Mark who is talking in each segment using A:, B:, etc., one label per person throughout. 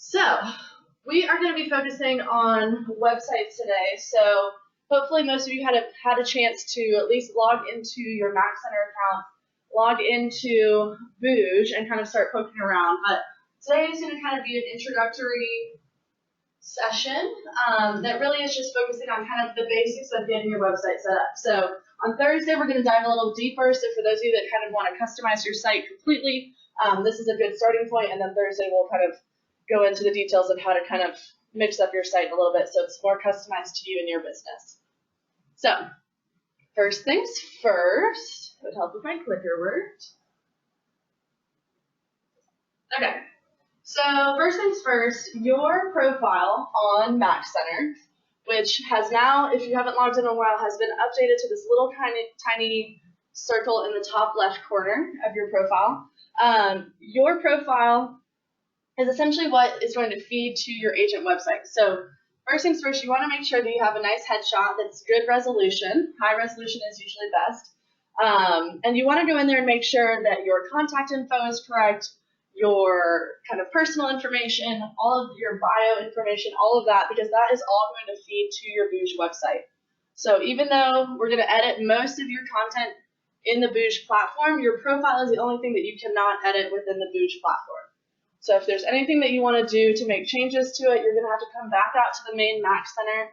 A: So we are going to be focusing on websites today. So hopefully most of you had a chance to at least log into your Mac Center account, log into Booj, and kind of start poking around. But today is going to kind of be an introductory session that really is just focusing on kind of the basics of getting your website set up. So on Thursday, we're going to dive a little deeper. So for those of you that kind of want to customize your site completely, this is a good starting point. And then Thursday, we'll kind of go into the details of how to kind of mix up your site a little bit so it's more customized to you and your business. So first things first, it would help if my clicker worked. Okay, so first things first, your profile on Mac Center, which has now, if you haven't logged in in a while, has been updated to this little tiny circle in the top left corner of your profile. Your profile is essentially what is going to feed to your agent website. So first things first, you want to make sure that you have a nice headshot that's good resolution. High resolution is usually best. And you want to go in there and make sure that your contact info is correct, your kind of personal information, all of your bio information, all of that, because that is all going to feed to your Booj website. So even though we're going to edit most of your content in the Booj platform, your profile is the only thing that you cannot edit within the Booj platform. So if there's anything that you want to do to make changes to it, you're going to have to come back out to the main Mac Center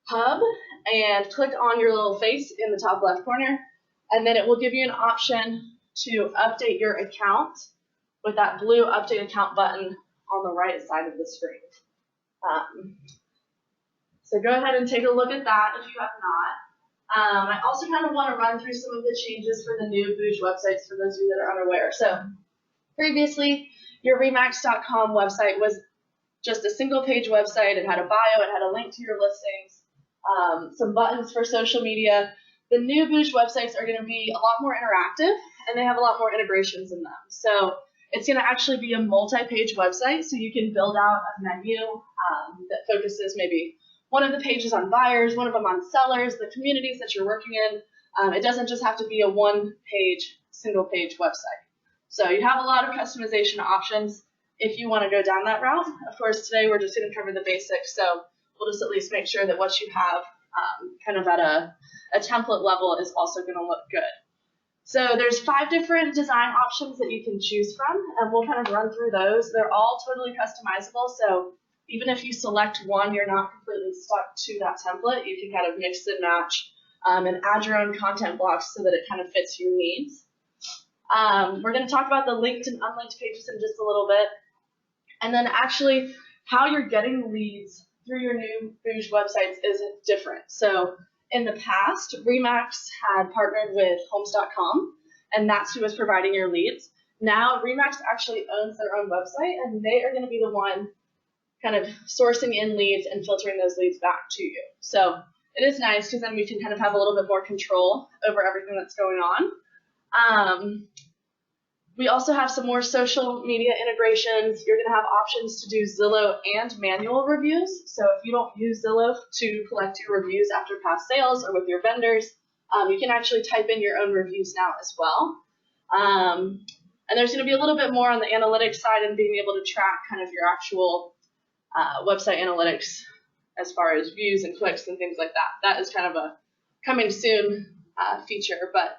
A: hub and click on your little face in the top left corner, and then it will give you an option to update your account with that blue update account button on the right side of the screen. So go ahead and take a look at that if you have not. I also kind of want to run through some of the changes for the new Booj websites for those of you that are unaware. So previously, your Remax.com website was just a single page website. It had a bio, it had a link to your listings, some buttons for social media. The new Booj websites are going to be a lot more interactive, and they have a lot more integrations in them. So it's going to actually be a multi-page website, so you can build out a menu that focuses maybe one of the pages on buyers, one of them on sellers, the communities that you're working in. It doesn't just have to be a one-page, single-page website. So you have a lot of customization options if you want to go down that route. Of course, today we're just going to cover the basics, so we'll just at least make sure that what you have kind of at a template level is also going to look good. So there's 5 different design options that you can choose from, and we'll kind of run through those. They're all totally customizable, so even if you select one, you're not completely stuck to that template. You can kind of mix and match and add your own content blocks so that it kind of fits your needs. We're going to talk about the linked and unlinked pages in just a little bit, and then actually how you're getting leads through your new Booj websites is different. So in the past, Remax had partnered with Homes.com, and that's who was providing your leads. Now Remax actually owns their own website, and they are going to be the one kind of sourcing in leads and filtering those leads back to you. So it is nice because then we can kind of have a little bit more control over everything that's going on. We also have some more social media integrations. You're going to have options to do Zillow and manual reviews. So if you don't use Zillow to collect your reviews after past sales or with your vendors, you can actually type in your own reviews now as well. And there's going to be a little bit more on the analytics side and being able to track kind of your actual website analytics as far as views and clicks and things like that. That is kind of a coming soon feature, but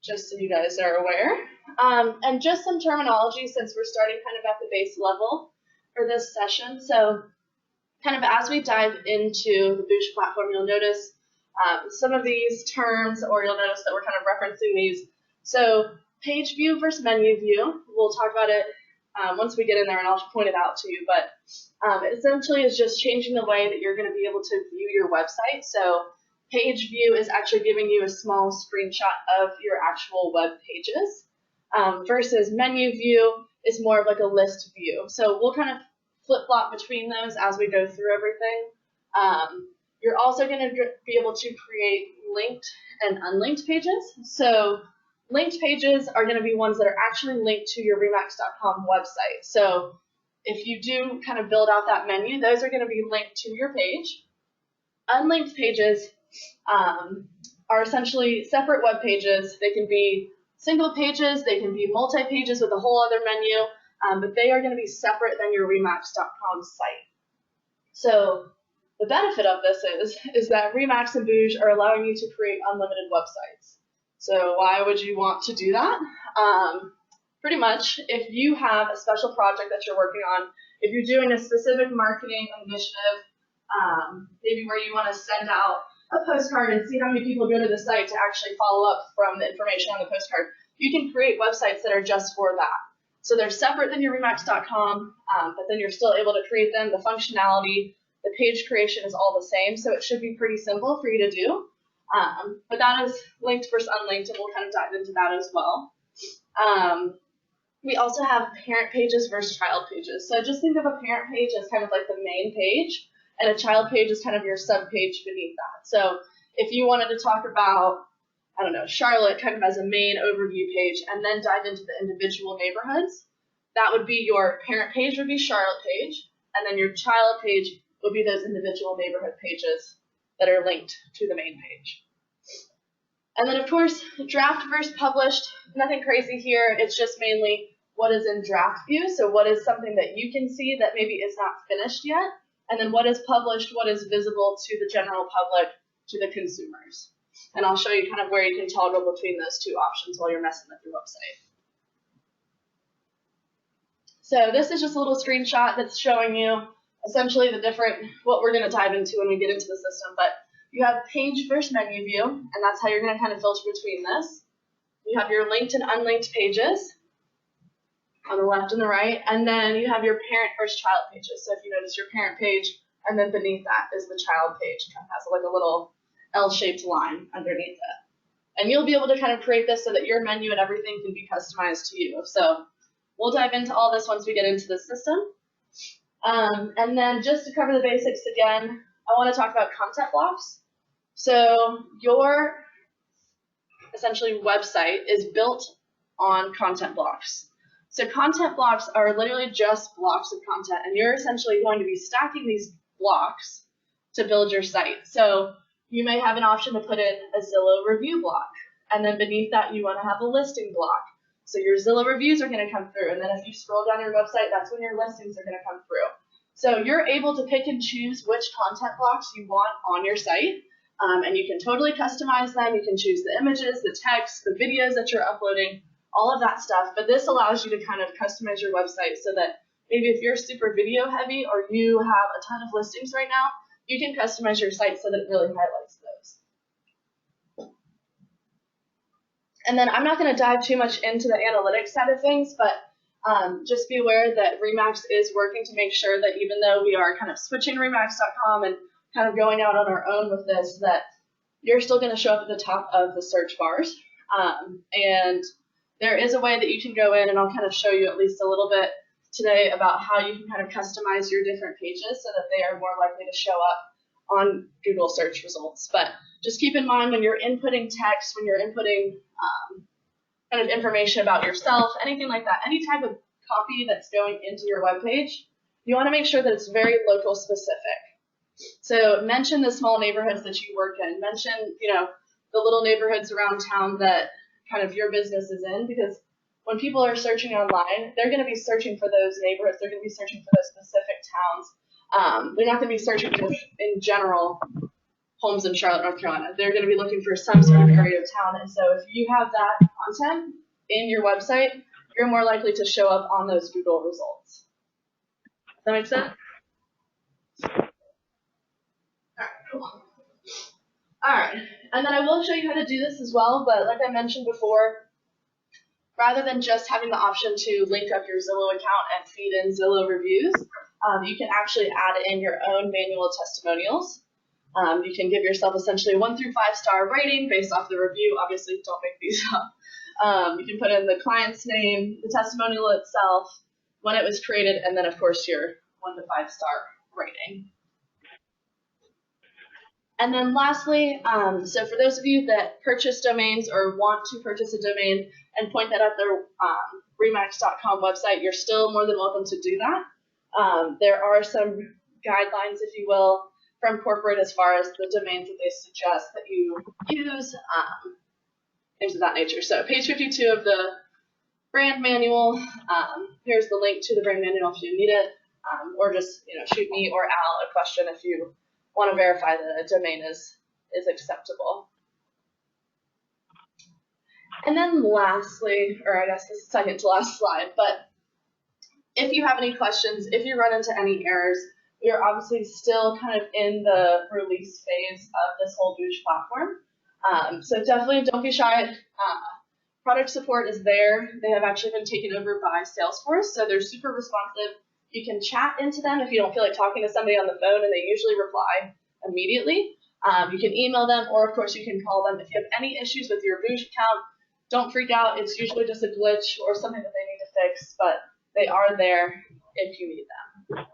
A: just so you guys are aware. And just some terminology since we're starting kind of at the base level for this session. So kind of as we dive into the Booj platform, you'll notice some of these terms, or you'll notice that we're kind of referencing these. So page view versus menu view, we'll talk about it once we get in there, and I'll point it out to you. But it essentially is just changing the way that you're going to be able to view your website. So page view is actually giving you a small screenshot of your actual web pages, versus menu view is more of like a list view. So we'll kind of flip-flop between those as we go through everything. You're also going to be able to create linked and unlinked pages. So linked pages are going to be ones that are actually linked to your Remax.com website. So if you do kind of build out that menu, those are going to be linked to your page. Unlinked pages are essentially separate web pages. They can be single pages, they can be multi-pages with a whole other menu. but they are going to be separate than your Remax.com site. So the benefit of this is that Remax and Booj are allowing you to create unlimited websites. So why would you want to do that? Pretty much, if you have a special project that you're working on, if you're doing a specific marketing initiative, maybe where you want to send out a postcard and see how many people go to the site to actually follow up from the information on the postcard, you can create websites that are just for that. So they're separate than your Remax.com, but then you're still able to create them. The functionality, the page creation is all the same, so it should be pretty simple for you to do. But that is linked versus unlinked, and we'll kind of dive into that as well. We also have parent pages versus child pages. So just think of a parent page as kind of like the main page, and a child page is kind of your sub-page beneath that. So if you wanted to talk about, I don't know, Charlotte kind of as a main overview page and then dive into the individual neighborhoods, that would be your parent page would be Charlotte page, and then your child page would be those individual neighborhood pages that are linked to the main page. And then, of course, draft versus published, nothing crazy here. It's just mainly what is in draft view, so what is something that you can see that maybe is not finished yet, and then what is published, what is visible to the general public, to the consumers. And I'll show you kind of where you can toggle between those two options while you're messing with your website. So this is just a little screenshot that's showing you essentially the different, what we're going to dive into when we get into the system. But you have page versus menu view, and that's how you're going to kind of filter between this. You have your linked and unlinked pages on the left and the right, and then you have your parent versus child pages. So if you notice your parent page, and then beneath that is the child page. It kind of has like a little L-shaped line underneath it. And you'll be able to kind of create this so that your menu and everything can be customized to you. So we'll dive into all this once we get into the system. And then just to cover the basics again, I want to talk about content blocks. So your essentially website is built on content blocks. So content blocks are literally just blocks of content, and you're essentially going to be stacking these blocks to build your site. So you may have an option to put in a Zillow review block, and then beneath that you want to have a listing block. So your Zillow reviews are going to come through, and then if you scroll down your website, that's when your listings are going to come through. So you're able to pick and choose which content blocks you want on your site, and you can totally customize them. You can choose the images, the text, the videos that you're uploading, all of that stuff. But this allows you to kind of customize your website so that maybe if you're super video heavy or you have a ton of listings right now, you can customize your site so that it really highlights those. And then I'm not going to dive too much into the analytics side of things, but just be aware that Remax is working to make sure that even though we are kind of switching Remax.com and kind of going out on our own with this, that you're still going to show up at the top of the search bars. And there is a way that you can go in, and I'll kind of show you at least a little bit today about how you can kind of customize your different pages so that they are more likely to show up on Google search results. But just keep in mind when you're inputting text, when you're inputting kind of information about yourself, anything like that, any type of copy that's going into your web page, you want to make sure that it's very local specific. So mention the small neighborhoods that you work in. Mention, you know, the little neighborhoods around town that kind of your business is in, because when people are searching online, they're going to be searching for those neighborhoods. They're going to be searching for those specific towns. They're not going to be searching for, in general, homes in Charlotte, North Carolina. They're going to be looking for some sort of area of town. And so if you have that content in your website, you're more likely to show up on those Google results. Does that make sense? All right, cool. All right, and then I will show you how to do this as well, but like I mentioned before, rather than just having the option to link up your Zillow account and feed in Zillow reviews, you can actually add in your own manual testimonials. You can give yourself essentially 1 through 5 star rating based off the review. Obviously, don't make these up. You can put in the client's name, the testimonial itself, when it was created, and then, of course, your 1 to 5 star rating. And then lastly, so for those of you that purchase domains or want to purchase a domain and point that at their Remax.com website, you're still more than welcome to do that. There are some guidelines, if you will, from corporate as far as the domains that they suggest that you use, things of that nature. So page 52 of the brand manual. Here's the link to the brand manual if you need it, or just shoot me or Al a question if you want to verify that a domain is acceptable. And then lastly, or I guess this is second to last slide, but if you have any questions, if you run into any errors, we are obviously still kind of in the release phase of this whole Booj platform. So definitely don't be shy. Product support is there. They have actually been taken over by Salesforce, so they're super responsive. You can chat into them if you don't feel like talking to somebody on the phone, and they usually reply immediately. You can email them, or of course you can call them. If you have any issues with your Booj account, don't freak out. It's usually just a glitch or something that they need to fix, but they are there if you need them.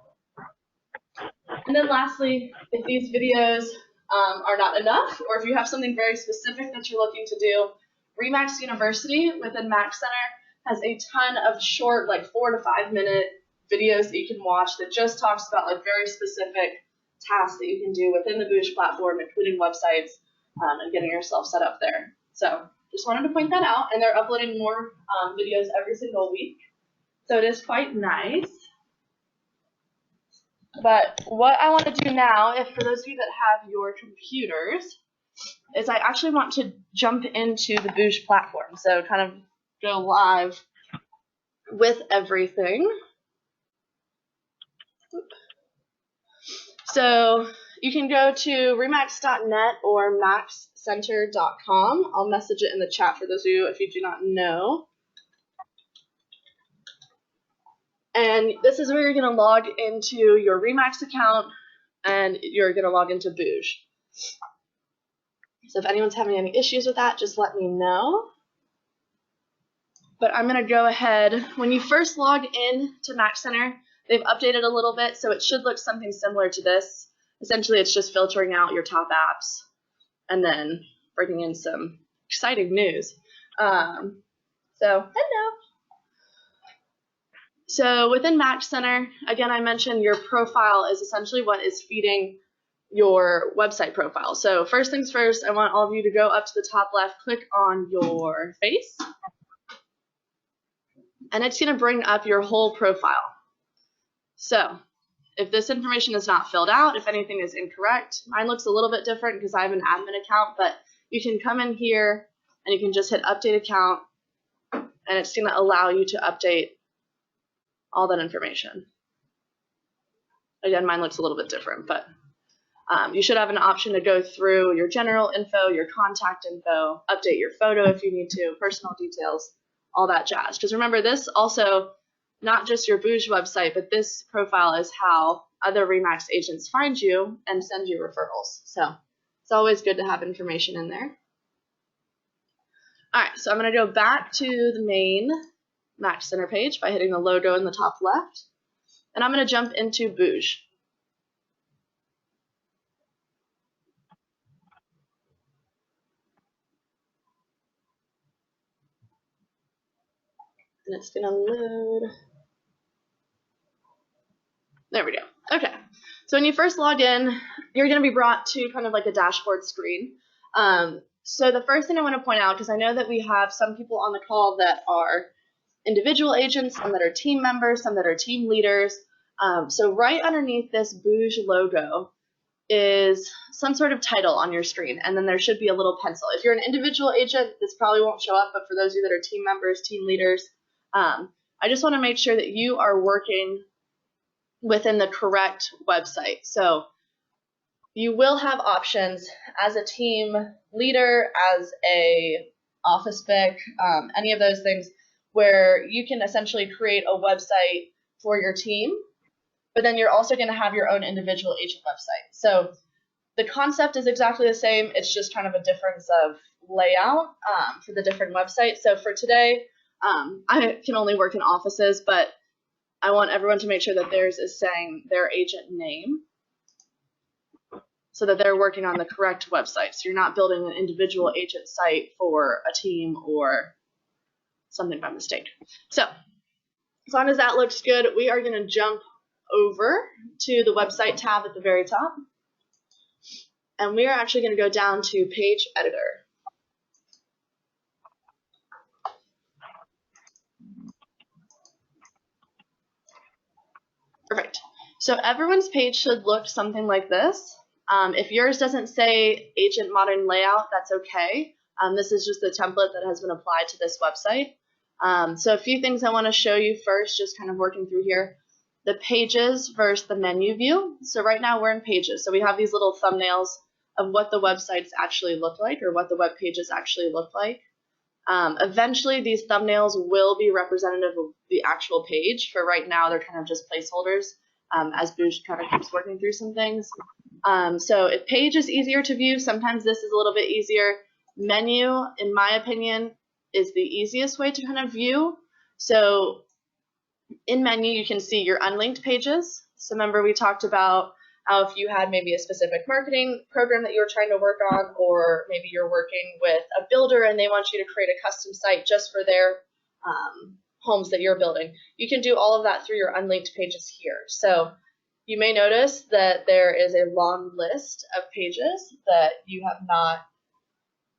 A: And then lastly, if these videos are not enough, or if you have something very specific that you're looking to do, Remax University within Max Center has a ton of short, like 4 to 5 minute videos that you can watch that just talks about like very specific tasks that you can do within the Booj platform, including websites and getting yourself set up there. So just wanted to point that out, and they're uploading more videos every single week. So it is quite nice. But what I want to do now, if for those of you that have your computers, is I actually want to jump into the Booj platform. So kind of go live with everything. So you can go to remax.net or maxcenter.com. I'll message it in the chat for those of you if you do not know. And this is where you're going to log into your Remax account, and you're going to log into Booj. So if anyone's having any issues with that, just let me know. But I'm going to go ahead. When you first log in to Max Center, they've updated a little bit, so it should look something similar to this. Essentially, it's just filtering out your top apps and then bringing in some exciting news. Hello. So within Max Center, again, I mentioned your profile is essentially what is feeding your website profile. So first things first, I want all of you to go up to the top left, click on your face, and it's going to bring up your whole profile. So if this information is not filled out, if anything is incorrect, mine looks a little bit different because I have an admin account, but you can come in here and you can just hit update account, and it's going to allow you to update all that information. Again, mine looks a little bit different, but you should have an option to go through your general info, your contact info, update your photo if you need to, personal details, all that jazz. Because remember, this also, not just your Booj website, but this profile is how other Remax agents find you and send you referrals. So it's always good to have information in there. All right, so I'm going to go back to the main Max Center page by hitting the logo in the top left, and I'm going to jump into Booj. And it's going to load. There we go. Okay. So when you first log in, you're going to be brought to kind of like a dashboard screen. So the first thing I want to point out, because I know that we have some people on the call that are individual agents, some that are team members, some that are team leaders. So right underneath this Booj logo is some sort of title on your screen, and then there should be a little pencil. If you're an individual agent, this probably won't show up, but for those of you that are team members, team leaders, I just want to make sure that you are working within the correct website. So you will have options as a team leader, as a office pick, any of those things, where you can essentially create a website for your team, but then you're also going to have your own individual agent website. So the concept is exactly the same. It's just kind of a difference of layout for the different websites. So for today, I can only work in offices, but I want everyone to make sure that theirs is saying their agent name so that they're working on the correct website. So you're not building an individual agent site for a team or something by mistake. So as long as that looks good, we are going to jump over to the website tab at the very top. And we are actually going to go down to page editor. Perfect. So everyone's page should look something like this. If yours doesn't say Agent Modern Layout, that's okay. This is just the template that has been applied to this website. So a few things I want to show you first, just kind of working through here. The pages versus the menu view. So right now we're in pages. So we have these little thumbnails of what the websites actually look like, or what the web pages actually look like. Eventually these thumbnails will be representative of the actual page. For right now, they're kind of just placeholders as Booj kind of keeps working through some things. So if page is easier to view, sometimes this is a little bit easier. Menu, in my opinion, is the easiest way to kind of view. So in menu, you can see your unlinked pages. So remember we talked about how if you had maybe a specific marketing program that you were trying to work on, or maybe you're working with a builder and they want you to create a custom site just for their homes that you're building, you can do all of that through your unlinked pages here. So you may notice that there is a long list of pages that you have not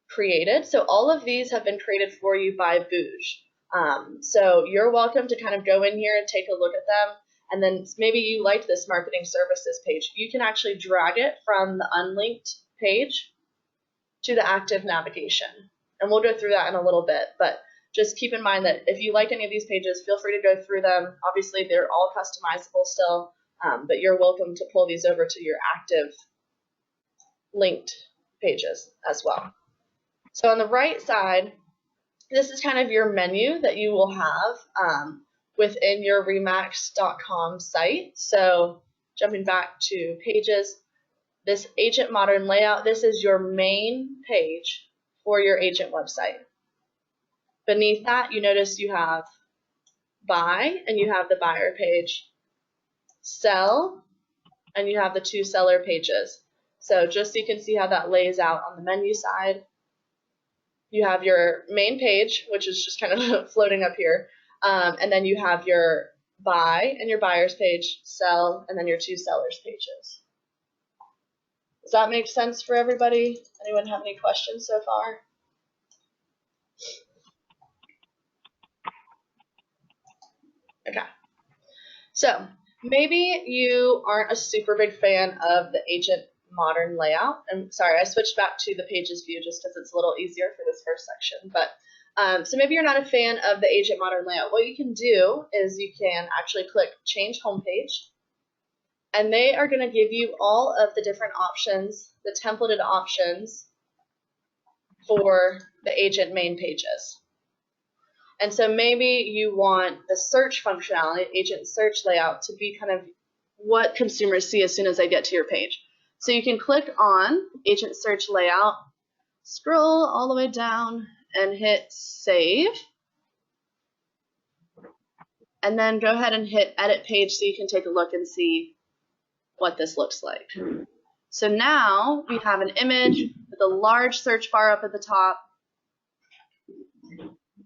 A: created. So all of these have been created for you by Booj. So you're welcome to kind of go in here and take a look at them. And then maybe you liked this marketing services page. You can actually drag it from the unlinked page to the active navigation. And we'll go through that in a little bit. But just keep in mind that if you like any of these pages, feel free to go through them. Obviously, they're all customizable still, but you're welcome to pull these over to your active linked pages as well. So on the right side, this is kind of your menu that you will have within your remax.com site. So jumping back to pages, this Agent Modern Layout, this is your main page for your agent website. Beneath that, you notice you have buy, and you have the buyer page, sell, and you have the two seller pages. So just so you can see how that lays out on the menu side, you have your main page, which is just kind of floating up here, and then you have your buy and your buyer's page, sell, and then your two sellers pages. Does that make sense for everybody? Anyone have any questions so far? Okay. So maybe you aren't a super big fan of the Agent Modern Layout. I'm sorry, I switched back to the pages view just because it's a little easier for this first section. But so maybe you're not a fan of the Agent Modern Layout. What you can do is you can actually click Change Homepage, and they are going to give you all of the different options, the templated options for the agent main pages. And so maybe you want the search functionality, agent search layout, to be kind of what consumers see as soon as they get to your page. So you can click on agent search layout, scroll all the way down, and hit save. And then go ahead and hit edit page so you can take a look and see what this looks like. So now we have an image with a large search bar up at the top,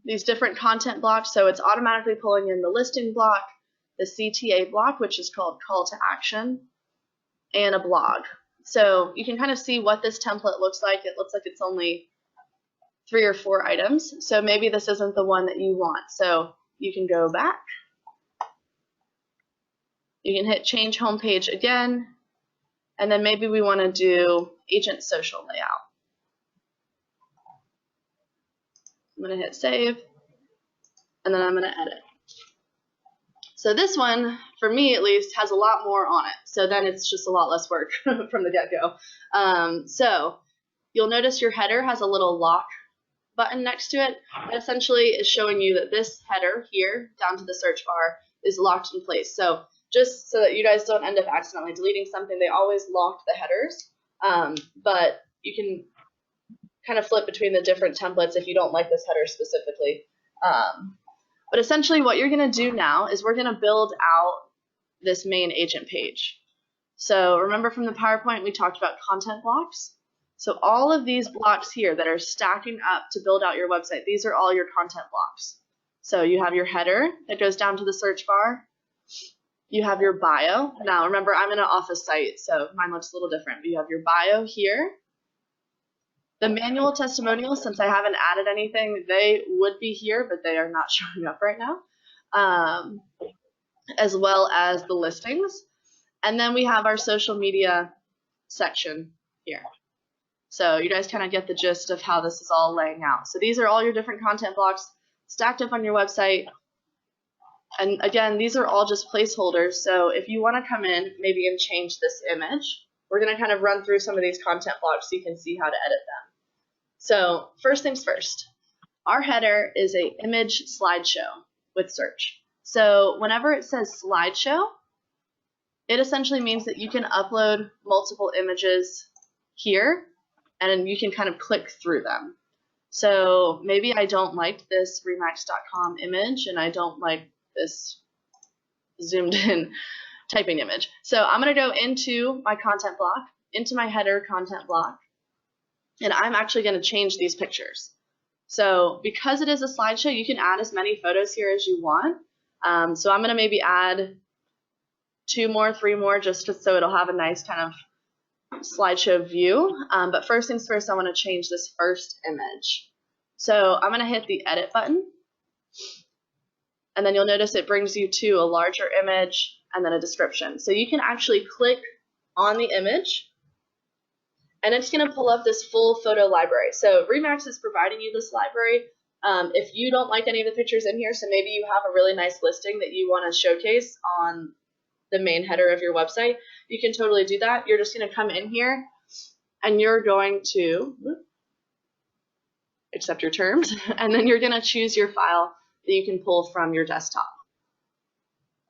A: these different content blocks. So it's automatically pulling in the listing block, the CTA block, which is called call to action, and a blog. So you can kind of see what this template looks like. It looks like it's only 3 or 4 items. So maybe this isn't the one that you want. So you can go back. You can hit change homepage again, and then maybe we want to do agent social layout. I'm going to hit save, and then I'm going to edit. So this one, for me at least, has a lot more on it. So then it's just a lot less work from the get-go. So you'll notice your header has a little lock button next to it. That essentially is showing you that this header here, down to the search bar, is locked in place. So just so that you guys don't end up accidentally deleting something, they always lock the headers. But you can kind of flip between the different templates if you don't like this header specifically. But essentially what you're going to do now is we're going to build out this main agent page. So remember from the PowerPoint we talked about content blocks? So all of these blocks here that are stacking up to build out your website, these are all your content blocks. So you have your header that goes down to the search bar. You have your bio. Now remember, I'm in an office site, so mine looks a little different. But you have your bio here. The manual testimonials, since I haven't added anything, they would be here, but they are not showing up right now. as well as the listings. And then we have our social media section here. So you guys kind of get the gist of how this is all laying out. So these are all your different content blocks stacked up on your website. And again, these are all just placeholders. So if you want to come in maybe and change this image, we're going to kind of run through some of these content blocks so you can see how to edit them. So first things first, our header is an image slideshow with search. So whenever it says slideshow, it essentially means that you can upload multiple images here and you can kind of click through them. So maybe I don't like this remax.com image and I don't like this zoomed in typing image. So I'm going to go into my content block, into my header content block, and I'm actually going to change these pictures. So because it is a slideshow, you can add as many photos here as you want. So I'm going to maybe add 2 more, 3 more, just so it'll have a nice kind of slideshow view. But first things first, I want to change this first image. So I'm going to hit the edit button. And then you'll notice it brings you to a larger image and then a description. So you can actually click on the image and it's going to pull up this full photo library. So Remax is providing you this library. If you don't like any of the pictures in here, so maybe you have a really nice listing that you want to showcase on the main header of your website, you can totally do that. You're just going to come in here and you're going to accept your terms, and then you're going to choose your file that you can pull from your desktop.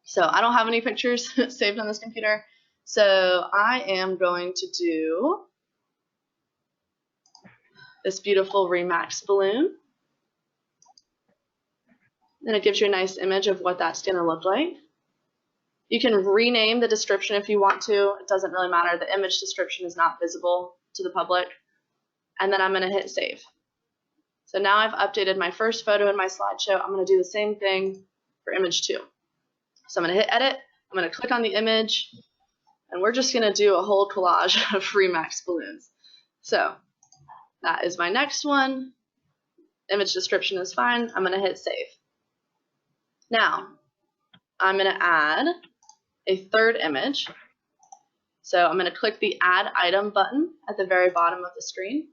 A: So I don't have any pictures saved on this computer, so I am going to do this beautiful Remax balloon. And it gives you a nice image of what that's going to look like. You can rename the description if you want to. It doesn't really matter. The image description is not visible to the public. And then I'm going to hit save. So now I've updated my first photo in my slideshow. I'm going to do the same thing for image 2. So I'm going to hit edit. I'm going to click on the image. And we're just going to do a whole collage of Remax balloons. So that is my next one. Image description is fine. I'm going to hit save. Now, I'm going to add a third image. So I'm going to click the Add Item button at the very bottom of the screen.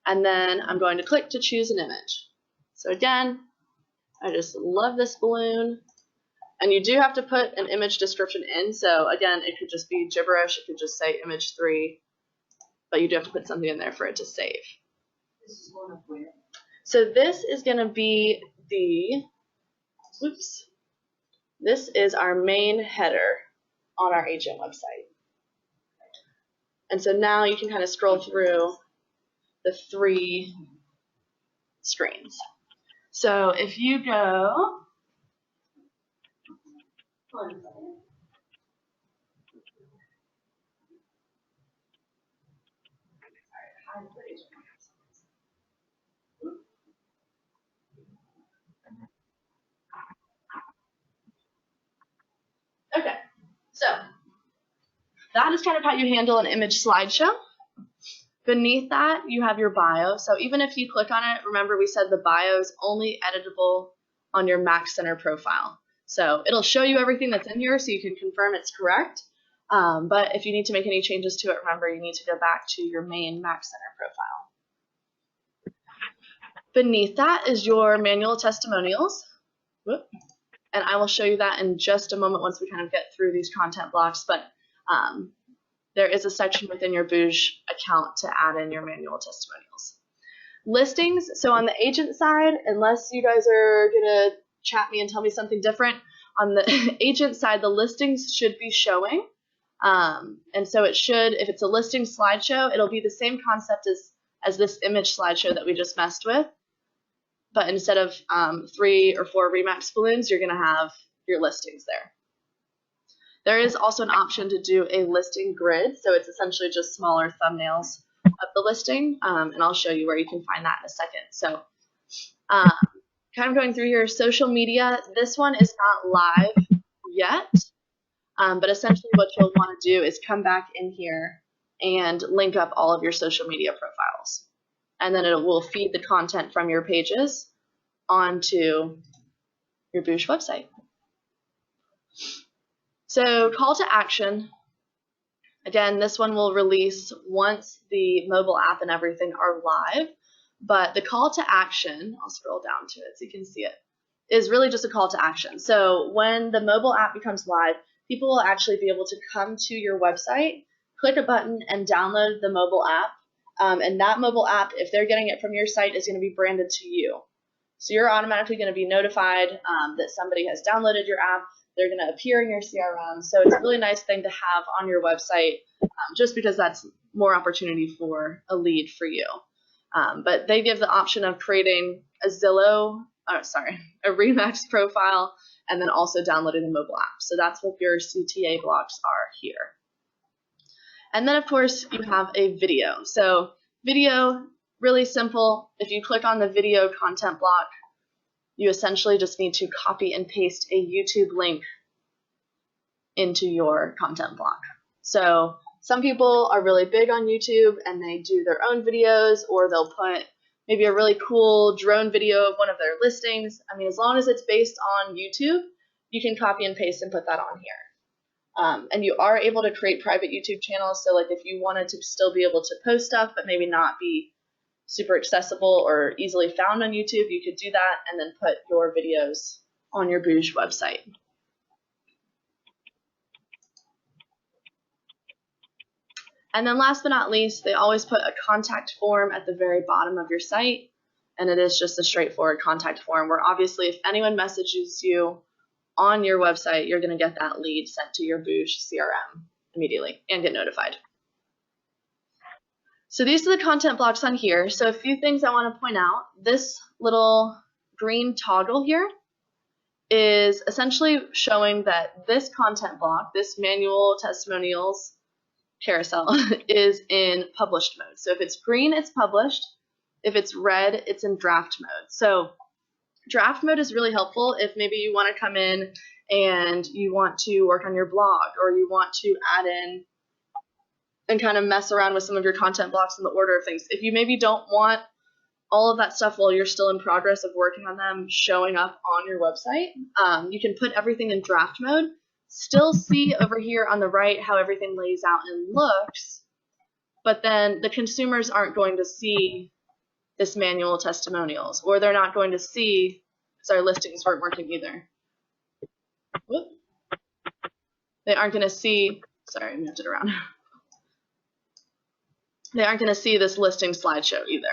A: And then I'm going to click to choose an image. So again, I just love this balloon. And you do have to put an image description in. So again, it could just be gibberish. It could just say image 3. But you do have to put something in there for it to save.
B: This is one of where?
A: So this is going to be the, oops, this is our main header on our agent website. And so now you can kind of scroll through the 3 screens. So if you go, okay, so that is kind of how you handle an image slideshow. Beneath that, you have your bio. So even if you click on it, remember we said the bio is only editable on your Mac Center profile. So it'll show you everything that's in here so you can confirm it's correct. But if you need to make any changes to it, remember you need to go back to your main Mac Center profile. Beneath that is your manual testimonials. Whoop. And I will show you that in just a moment once we kind of get through these content blocks. But there is a section within your Booj account to add in your manual testimonials. Listings, so on the agent side, unless you guys are going to chat me and tell me something different, on the agent side, the listings should be showing. And so it should, if it's a listing slideshow, it'll be the same concept as this image slideshow that we just messed with. But instead of 3 or 4 Remax balloons, you're going to have your listings there. There is also an option to do a listing grid, so it's essentially just smaller thumbnails of the listing, and I'll show you where you can find that in a second. So kind of going through here, social media, this one is not live yet, but essentially what you'll want to do is come back in here and link up all of your social media profiles. And then it will feed the content from your pages onto your Booj website. So call to action. Again, this one will release once the mobile app and everything are live, but the call to action, I'll scroll down to it so you can see it, is really just a call to action. So when the mobile app becomes live, people will actually be able to come to your website, click a button, and download the mobile app. And that mobile app, if they're getting it from your site, is going to be branded to you. So you're automatically going to be notified that somebody has downloaded your app. They're going to appear in your CRM. So it's a really nice thing to have on your website just because that's more opportunity for a lead for you. But they give the option of creating a Remax profile and then also downloading the mobile app. So that's what your CTA blocks are here. And then, of course, you have a video. So video, really simple. If you click on the video content block, you essentially just need to copy and paste a YouTube link into your content block. So some people are really big on YouTube and they do their own videos, or they'll put maybe a really cool drone video of one of their listings. I mean, as long as it's based on YouTube, you can copy and paste and put that on here. And you are able to create private YouTube channels. So like if you wanted to still be able to post stuff, but maybe not be super accessible or easily found on YouTube, you could do that and then put your videos on your Booj website. And then last but not least, they always put a contact form at the very bottom of your site, and it is just a straightforward contact form where obviously if anyone messages you on your website, you're going to get that lead sent to your Booj CRM immediately and get notified. So these are the content blocks on here. So a few things I want to point out. This little green toggle here is essentially showing that this content block, this manual testimonials carousel, is in published mode. So if it's green, it's published. If it's red, it's in draft mode. So draft mode is really helpful if maybe you want to come in and you want to work on your blog, or you want to add in and kind of mess around with some of your content blocks in the order of things. If you maybe don't want all of that stuff while you're still in progress of working on them showing up on your website, you can put everything in draft mode. Still see over here on the right how everything lays out and looks, but then the consumers aren't going to see this manual testimonials, or they're not going to see, sorry, listings weren't working either. Whoop. They aren't going to see, sorry, I moved it around. They aren't going to see this listing slideshow either.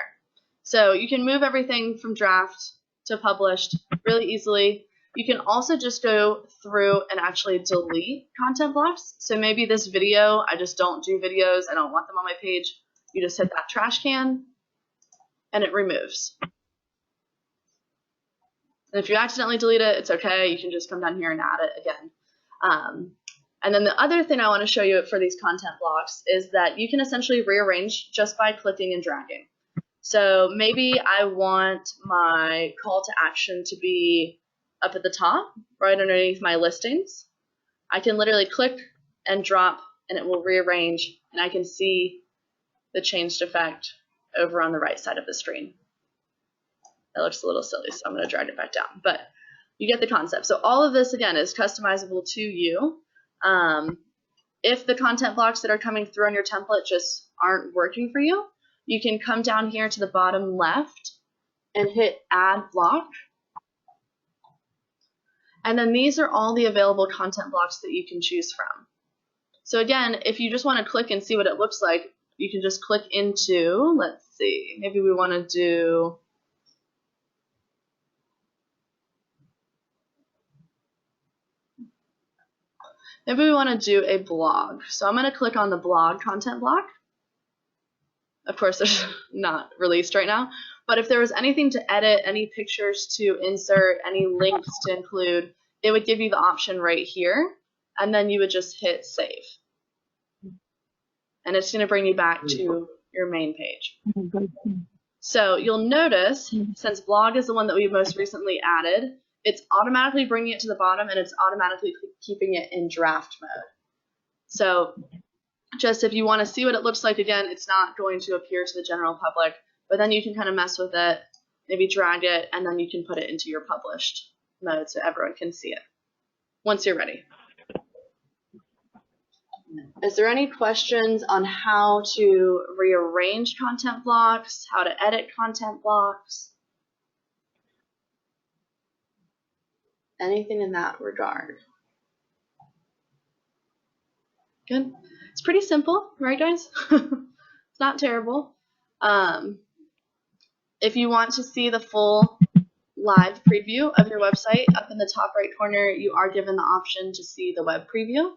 A: So you can move everything from draft to published really easily. You can also just go through and actually delete content blocks. So maybe this video, I just don't do videos, I don't want them on my page. You just hit that trash can and it removes. And if you accidentally delete it, it's okay. You can just come down here and add it again. And then the other thing I want to show you for these content blocks is that you can essentially rearrange just by clicking and dragging. So maybe I want my call to action to be up at the top, right underneath my listings. I can literally click and drop and it will rearrange, and I can see the changed effect over on the right side of the screen. That looks a little silly, so I'm going to drag it back down, but you get the concept. So all of this, again, is customizable to you. If the content blocks that are coming through on your template just aren't working for you, you can come down here to the bottom left and hit Add Block. And then these are all the available content blocks that you can choose from. So again, if you just want to click and see what it looks like, you can just click into, let's see, maybe we want to do, maybe we want to do a blog. So I'm going to click on the blog content block. Of course, there's not released right now, but if there was anything to edit, any pictures to insert, any links to include, it would give you the option right here, and then you would just hit save. And it's going to bring you back to your main page. So you'll notice, since blog is the one that we most recently added, it's automatically bringing it to the bottom and it's automatically keeping it in draft mode. So just if you want to see what it looks like, again, it's not going to appear to the general public, but then you can kind of mess with it, maybe drag it, and then you can put it into your published mode so everyone can see it once you're ready. is there any questions on how to rearrange content blocks, how to edit content blocks? Anything in that regard? Good. It's pretty simple, right, guys? It's not terrible. If you want to see the full live preview of your website, up in the top right corner, you are given the option to see the web preview.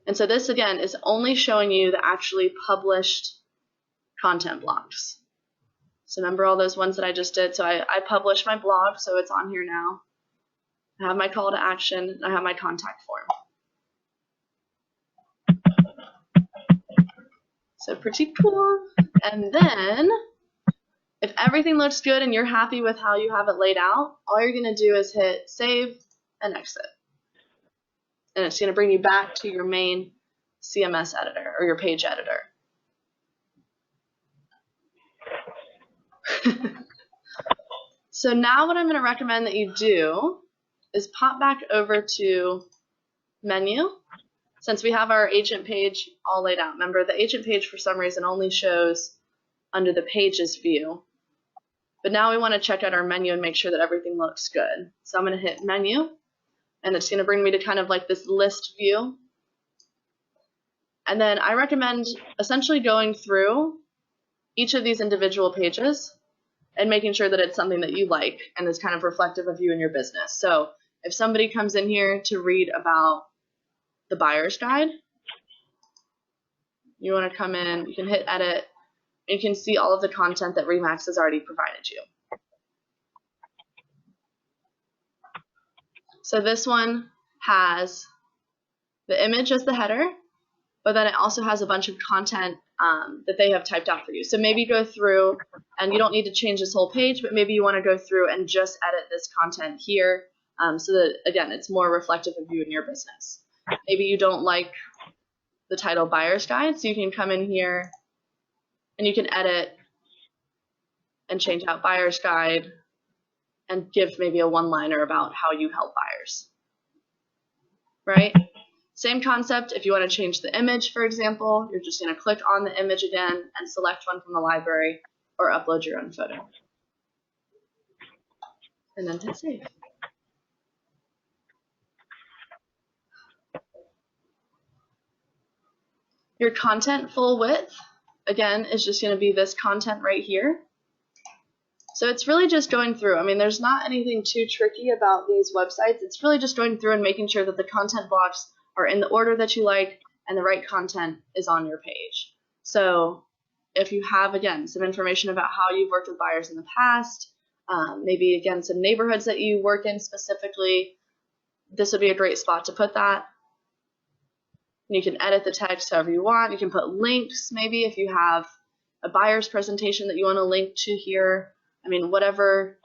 A: And so this, again, is only showing you the actually published content blocks. So remember all those ones that I just did? So I published my blog, so it's on here now. I have my call to action, and I have my contact form. So pretty cool. And then, if everything looks good and you're happy with how you have it laid out, all you're going to do is hit save and exit. And it's going to bring you back to your main CMS editor or your page editor. So now what I'm going to recommend that you do is pop back over to menu. Since we have our agent page all laid out. Remember, the agent page for some reason only shows under the pages view. But now we want to check out our menu and make sure that everything looks good. So I'm going to hit menu, and it's going to bring me to kind of like this list view. And then I recommend essentially going through each of these individual pages and making sure that it's something that you like and is kind of reflective of you and your business. So if somebody comes in here to read about the buyer's guide, you want to come in, you can hit edit, and you can see all of the content that Remax has already provided you. So this one has the image as the header, but then it also has a bunch of content that they have typed out for you. So maybe go through, and you don't need to change this whole page, but maybe you want to go through and just edit this content here so that, again, it's more reflective of you and your business. Maybe you don't like the title buyer's guide, so you can come in here and you can edit and change out buyer's guide and give maybe a one-liner about how you help buyers, right? Same concept. If you want to change the image, for example, you're just going to click on the image again and select one from the library or upload your own photo. And then hit save. Your content full width, again, is just going to be this content right here. So it's really just going through. I mean, there's not anything too tricky about these websites. It's really just going through and making sure that the content blocks are in the order that you like and the right content is on your page. So if you have, again, some information about how you've worked with buyers in the past, maybe, again, some neighborhoods that you work in specifically, this would be a great spot to put that. You can edit the text however you want. You can put links, maybe, if you have a buyer's presentation that you want to link to here. I mean, whatever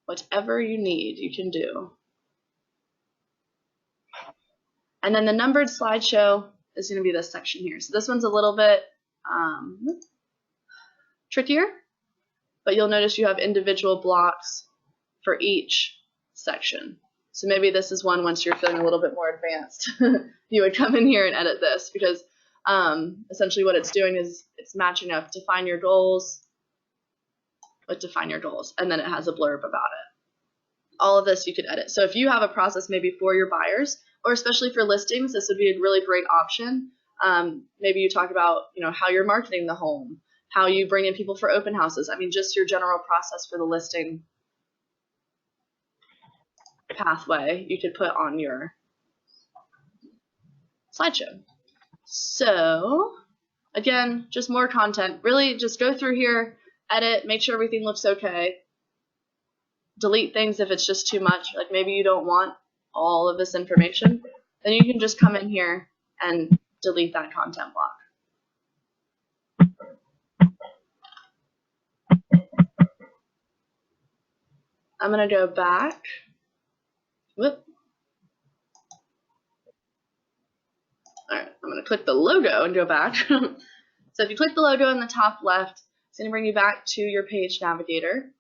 A: you need, you can do. And then the numbered slideshow is going to be this section here. So this one's a little bit trickier, but you'll notice you have individual blocks for each section. So maybe this is one, once you're feeling a little bit more advanced, you would come in here and edit this, because essentially what it's doing is it's matching up define your goals with define your goals, and then it has a blurb about it. All of this you could edit. So if you have a process maybe for your buyers, or especially for listings, this would be a really great option. Maybe you talk about, how you're marketing the home, how you bring in people for open houses. I mean, just your general process for the listing pathway you could put on your slideshow. So again, just more content. Really just go through here, edit, make sure everything looks okay. Delete things if it's just too much, like maybe you don't want all of this information, then you can just come in here and delete that content block. I'm going to go back. Whoop. All right, I'm going to click the logo and go back. So if you click the logo in the top left, it's going to bring you back to your page navigator.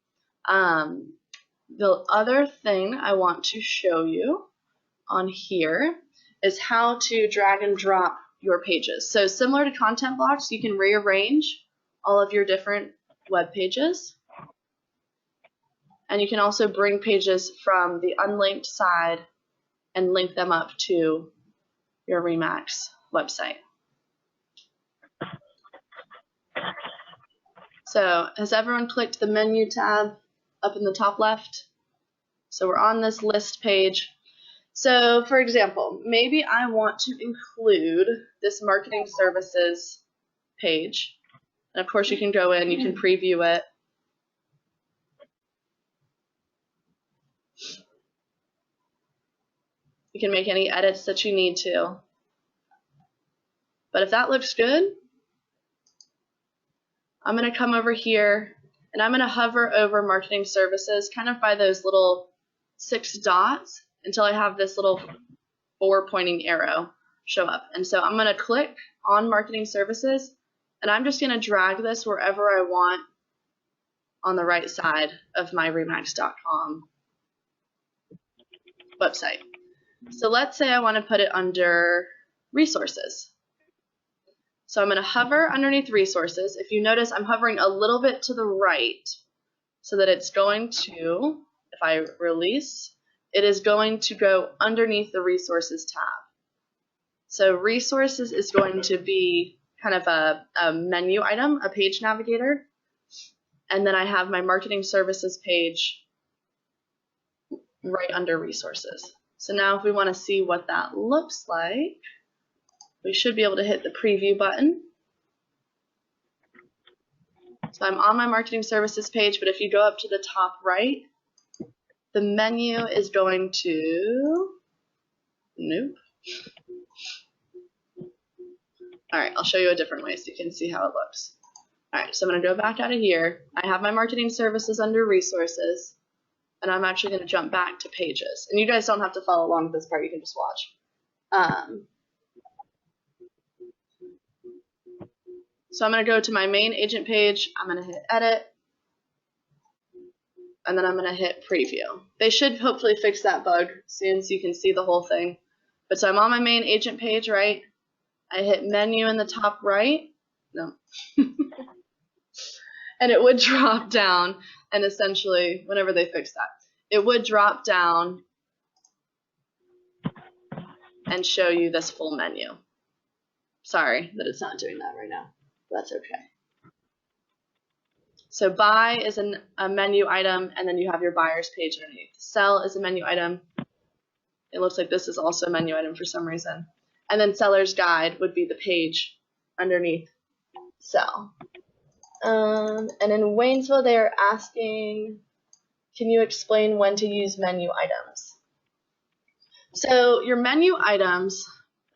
A: The other thing I want to show you on here is how to drag and drop your pages. So similar to content blocks, you can rearrange all of your different web pages. And you can also bring pages from the unlinked side and link them up to your Remax website. So has everyone clicked the menu tab up in the top left? So we're on this list page. So for example, maybe I want to include this marketing services page. And of course you can go in, you can preview it. You can make any edits that you need to. But if that looks good, I'm going to come over here and I'm going to hover over marketing services kind of by those little 6 dots until I have this little 4 pointing arrow show up. And so I'm going to click on marketing services and I'm just going to drag this wherever I want on the right side of my Remax.com website. So let's say I want to put it under resources. So I'm going to hover underneath resources. If you notice, I'm hovering a little bit to the right so that it's going to, if I release, it is going to go underneath the resources tab. So resources is going to be kind of a menu item, a page navigator. And then I have my marketing services page right under resources. So now if we want to see what that looks like, we should be able to hit the preview button. So I'm on my marketing services page, but if you go up to the top right, the menu is going to, nope. All right, I'll show you a different way so you can see how it looks. All right, so I'm going to go back out of here. I have my marketing services under resources, and I'm actually going to jump back to pages. And you guys don't have to follow along with this part, you can just watch. So I'm going to go to my main agent page, I'm going to hit edit, and then I'm going to hit preview. They should hopefully fix that bug soon so you can see the whole thing. But so I'm on my main agent page, right? I hit menu in the top right. No. And it would drop down, and essentially, whenever they fix that, it would drop down and show you this full menu. Sorry that it's not doing that right now. That's okay. So buy is a menu item, and then you have your buyer's page underneath. Sell is a menu item. It looks like this is also a menu item for some reason. And then seller's guide would be the page underneath sell. And in Waynesville, they are asking, can you explain when to use menu items? So your menu items,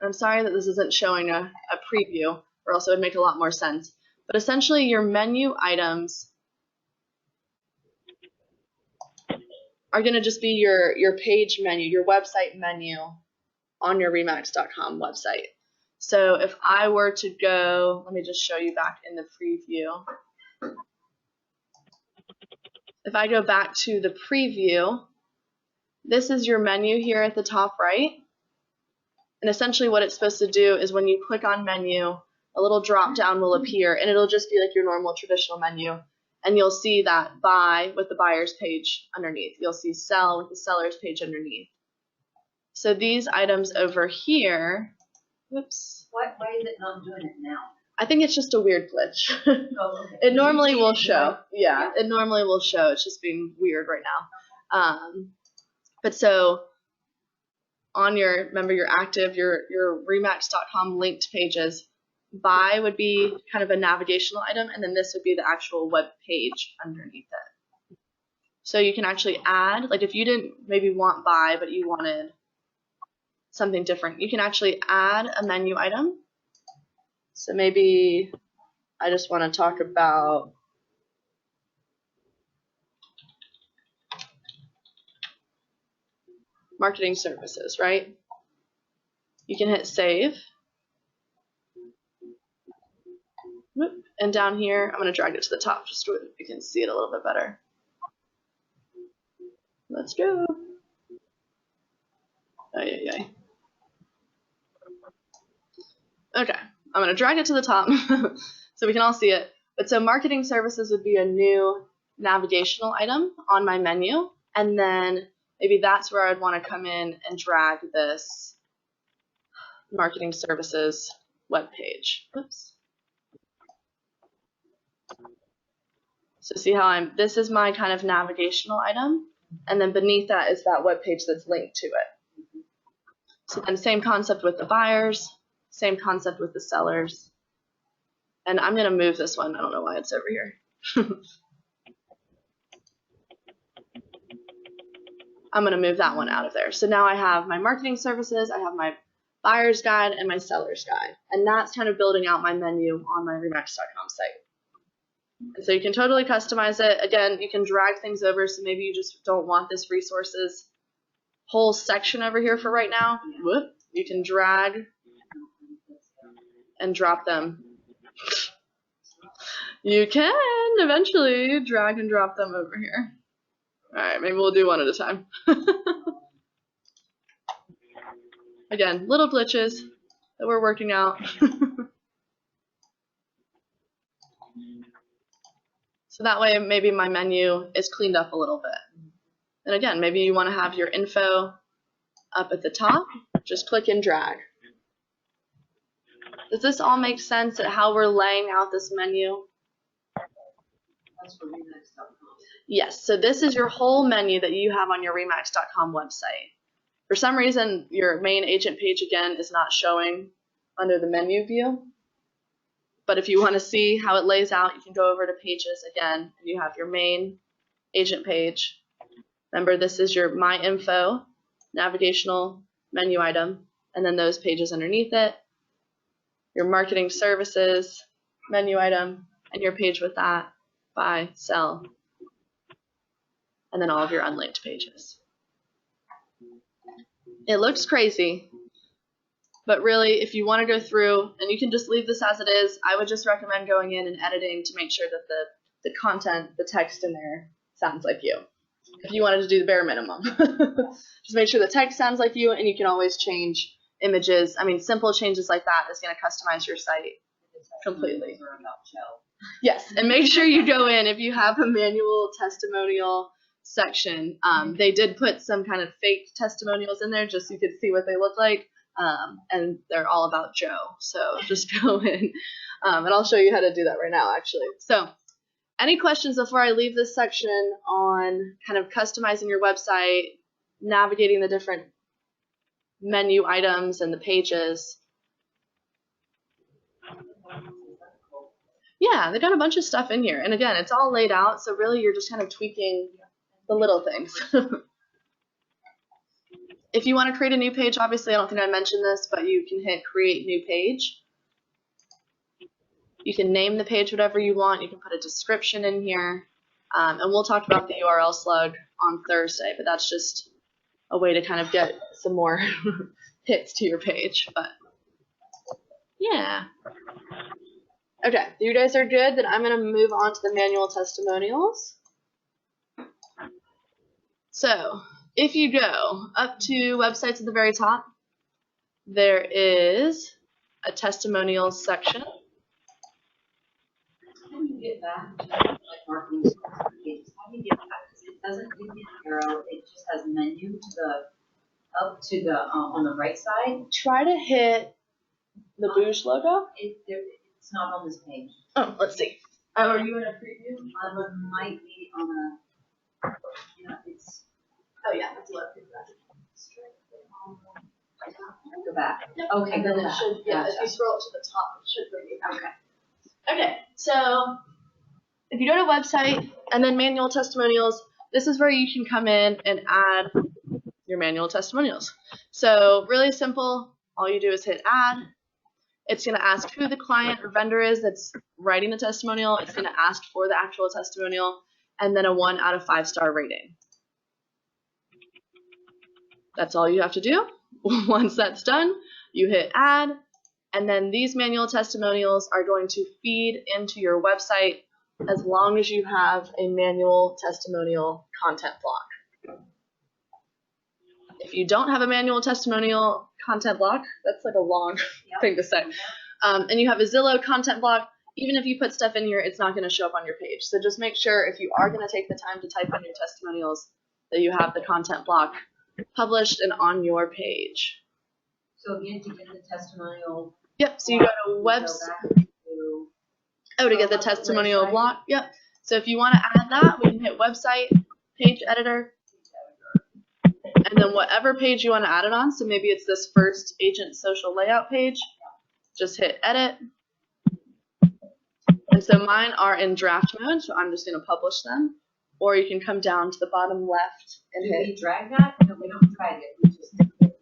A: I'm sorry that this isn't showing a preview, or else it would make a lot more sense. But essentially, your menu items are going to just be your page menu, your website menu on your Remax.com website. So if I were to go, let me just show you back in the preview. If I go back to the preview, this is your menu here at the top right. And essentially what it's supposed to do is when you click on menu, a little drop down will appear, and it'll just be like your normal traditional menu. And you'll see that buy with the buyer's page underneath. You'll see sell with the seller's page underneath. So these items over here, whoops.
B: Why is it not doing it now?
A: I think it's just a weird glitch.
B: Oh, okay.
A: It normally will show. Yeah, it normally will show. It's just being weird right now. But so on your, remember your active, your Remax.com linked pages, buy would be kind of a navigational item, and then this would be the actual web page underneath it. So you can actually add, like if you didn't maybe want buy, but you wanted something different, you can actually add a menu item. So maybe I just want to talk about marketing services, right? You can hit save. And down here, I'm going to drag it to the top just so you can see it a little bit better. Let's go. Ay. Okay, I'm gonna drag it to the top so we can all see it. But so marketing services would be a new navigational item on my menu, and then maybe that's where I'd want to come in and drag this marketing services webpage. Oops. So see how this is my kind of navigational item, and then beneath that is that webpage that's linked to it. So then same concept with the buyers, same concept with the sellers. And I'm going to move this one. I don't know why it's over here. I'm going to move that one out of there. So now I have my marketing services, I have my buyer's guide, and my seller's guide. And that's kind of building out my menu on my remax.com site. And so you can totally customize it. Again, you can drag things over, so maybe you just don't want this resources whole section over here for right now. Whoop. You can drag and drop them. You can eventually drag and drop them over here. Alright, maybe we'll do one at a time. Again, little glitches that we're working out. So that way maybe my menu is cleaned up a little bit. And again, maybe you want to have your info up at the top. Just click and drag. Does this all make sense at how we're laying out this menu? Yes, so this is your whole menu that you have on your remax.com website. For some reason, your main agent page again is not showing under the menu view. But if you want to see how it lays out, you can go over to pages again, and you have your main agent page. Remember, this is your My Info navigational menu item, and then those pages underneath it, your marketing services menu item, and your page with that, buy, sell, and then all of your unlinked pages. It looks crazy, but really, if you want to go through, and you can just leave this as it is, I would just recommend going in and editing to make sure that the content, the text in there sounds like you. If you wanted to do the bare minimum. Just make sure the text sounds like you, and you can always change images. I mean, simple changes like that is going to customize your site completely. Yes, and make sure you go in if you have a manual testimonial section. They did put some kind of fake testimonials in there just so you could see what they look like, and they're all about Joe. So just go in, and I'll show you how to do that right now, actually. So any questions before I leave this section on kind of customizing your website, navigating the different menu items and the pages? Yeah, they got a bunch of stuff in here. And again, it's all laid out, so really you're just kind of tweaking the little things. If you want to create a new page, obviously I don't think I mentioned this, but you can hit Create New Page. You can name the page whatever you want. You can put a description in here. And we'll talk about the URL slug on Thursday, but that's just a way to kind of get some more hits to your page. But yeah. Okay, you guys are good. Then I'm going to move on to the manual testimonials. So if you go up to websites at the very top, there is a testimonials section.
B: How do you get back to like marketing pages? How do you get back? Because it doesn't give you an arrow. It just has menu to the up to the on the right side.
A: Try to hit the Booj logo.
B: It's not on this page.
A: Oh, let's see. Oh, are you in a preview?
B: It might be on a. Yeah, it's.
A: Oh yeah, that's what.
B: Go back.
A: Yep.
B: Okay,
A: And then
B: go
A: it
B: back.
A: should, yeah, if you scroll to the top, it should bring you back. Okay, so if you go to website and then manual testimonials, this is where you can come in and add your manual testimonials. So really simple. All you do is hit add. It's going to ask who the client or vendor is that's writing the testimonial. It's going to ask for the actual testimonial, and then a 1 out of 5 star rating. That's all you have to do. Once that's done, you hit add, and then these manual testimonials are going to feed into your website as long as you have a manual testimonial content block. if you don't have a manual testimonial content block, that's like a long thing to say, and you have a Zillow content block, even if you put stuff in here, it's not going to show up on your page. So just make sure if you are going to take the time to type in your testimonials that you have the content block published and on your page.
B: So again, to get the testimonial.
A: Yep, so you go to website. To get the testimonial block. Yep. So if you want to add that, we can hit website, page editor, and then whatever page you want to add it on. So maybe it's this first agent social layout page. Just hit edit. And so mine are in draft mode, so I'm just going to publish them. Or you can come down to the bottom left and hit.
B: Do we drag that? No, we don't drag it.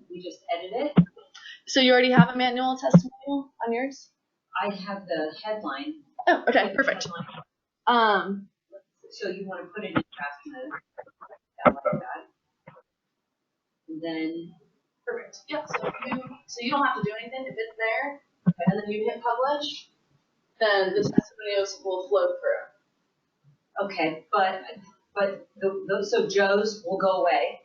B: We just edit it.
A: So you already have a manual testimonial on yours?
B: I have the headline.
A: Oh, okay, perfect.
B: So you want to put it in draft mode. Like that. And then.
A: Perfect. Yep. So you don't have to do anything if it's there, and then you hit publish. Then the testimonials will flow through.
B: Okay, but so Joe's will go away.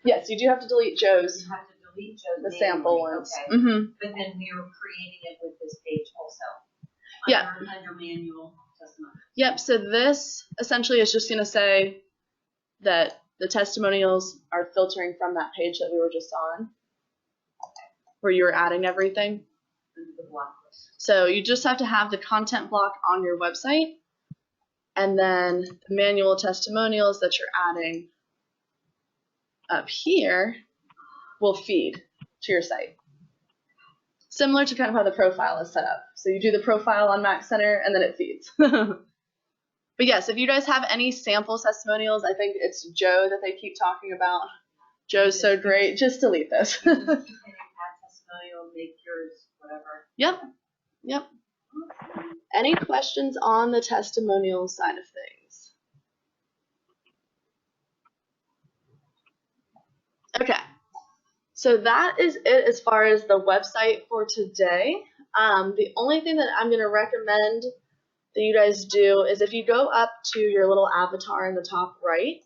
A: Yes, you do have to delete Joe's.
B: You have to delete Joe's.
A: The sample ones.
B: Okay. Mm-hmm. But then we are creating it with this page also. Under manual testimonials.
A: Yep. So this essentially is just going to say that the testimonials are filtering from that page that we were just on, where you were adding everything.
B: The block list.
A: So you just have to have the content block on your website, and then the manual testimonials that you're adding up here will feed to your site. Similar to kind of how the profile is set up. So you do the profile on Mac Center, and then it feeds. But yes, if you guys have any sample testimonials, I think it's Joe that they keep talking about. Joe's so great. Just delete this.
B: Add testimonial, make yours, whatever.
A: Yep. Any questions on the testimonial side of things? Okay. So that is it as far as the website for today. The only thing that I'm going to recommend that you guys do is if you go up to your little avatar in the top right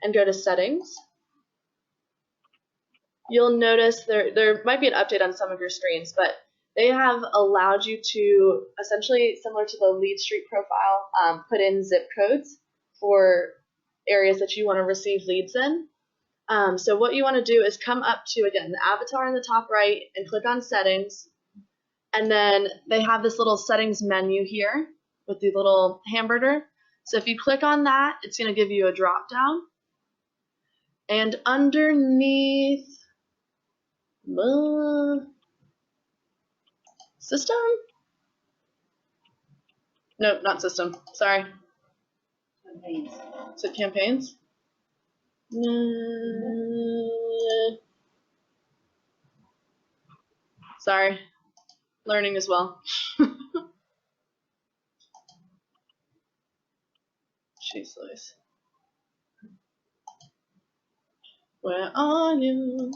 A: and go to settings, you'll notice there might be an update on some of your screens, but they have allowed you to, essentially similar to the Lead Street profile, put in zip codes for areas that you want to receive leads in. So what you want to do is come up to, again, the avatar in the top right and click on settings. And then they have this little settings menu here with the little hamburger. So if you click on that, it's going to give you a drop down. And underneath system? No, not system. Sorry.
B: Campaigns.
A: Is it campaigns? Sorry. Learning as well. Jeez Louise. Where are you?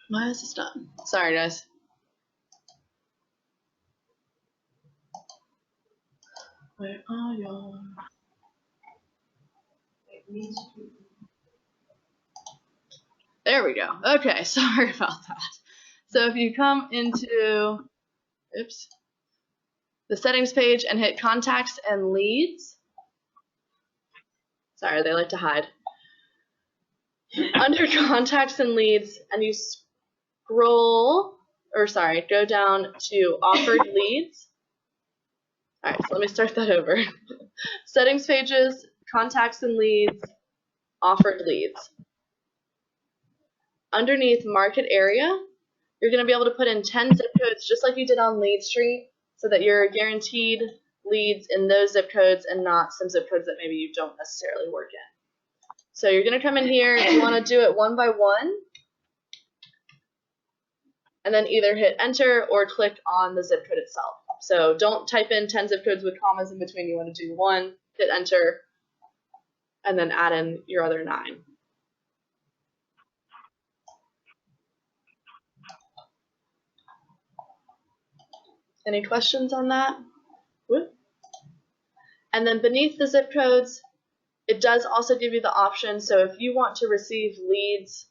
A: Why is this done? Sorry, guys. Where are you? There we go. Okay, sorry about that. So if you come into, the settings page and hit contacts and leads. Sorry, they like to hide. Under contacts and leads, and you go down to offered leads. All right, so let me start that over. Settings pages, contacts and leads, offered leads. Underneath market area, you're going to be able to put in 10 zip codes just like you did on Lead Street so that you're guaranteed leads in those zip codes and not some zip codes that maybe you don't necessarily work in. So you're going to come in here, you want to do it one by one, and then either hit enter or click on the zip code itself. So don't type in 10 zip codes with commas in between. You want to do one, hit enter, and then add in your other 9. Any questions on that? And then beneath the zip codes, it does also give you the option, so if you want to receive leads,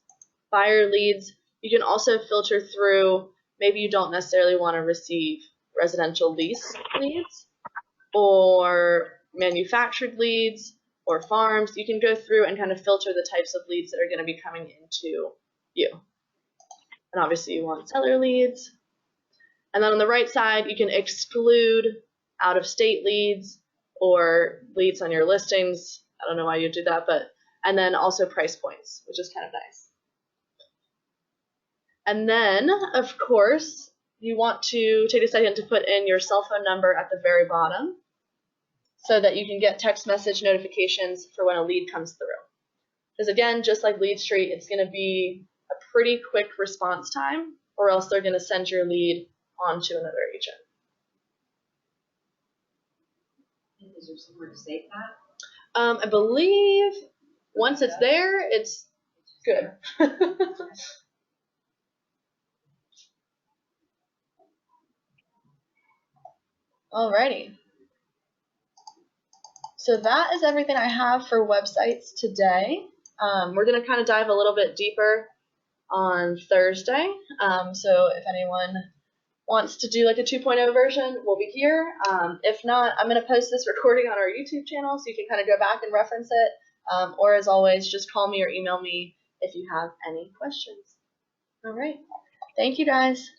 A: buyer leads, you can also filter through, maybe you don't necessarily want to receive residential lease leads or manufactured leads or farms. You can go through and kind of filter the types of leads that are going to be coming into you. And obviously you want seller leads. And then on the right side, you can exclude out-of-state leads or leads on your listings. I don't know why you do that, and then also price points, which is kind of nice. And then, of course, you want to take a second to put in your cell phone number at the very bottom so that you can get text message notifications for when a lead comes through. Because again, just like Lead Street, it's going to be a pretty quick response time, or else they're going to send your lead on to another agent.
B: Is there somewhere to save that?
A: I believe once it's there, it's good. Alrighty. So that is everything I have for websites today. We're going to kind of dive a little bit deeper on Thursday. So if anyone wants to do like a 2.0 version, we'll be here. If not, I'm going to post this recording on our YouTube channel so you can kind of go back and reference it. Or as always, just call me or email me if you have any questions. All right. Thank you guys.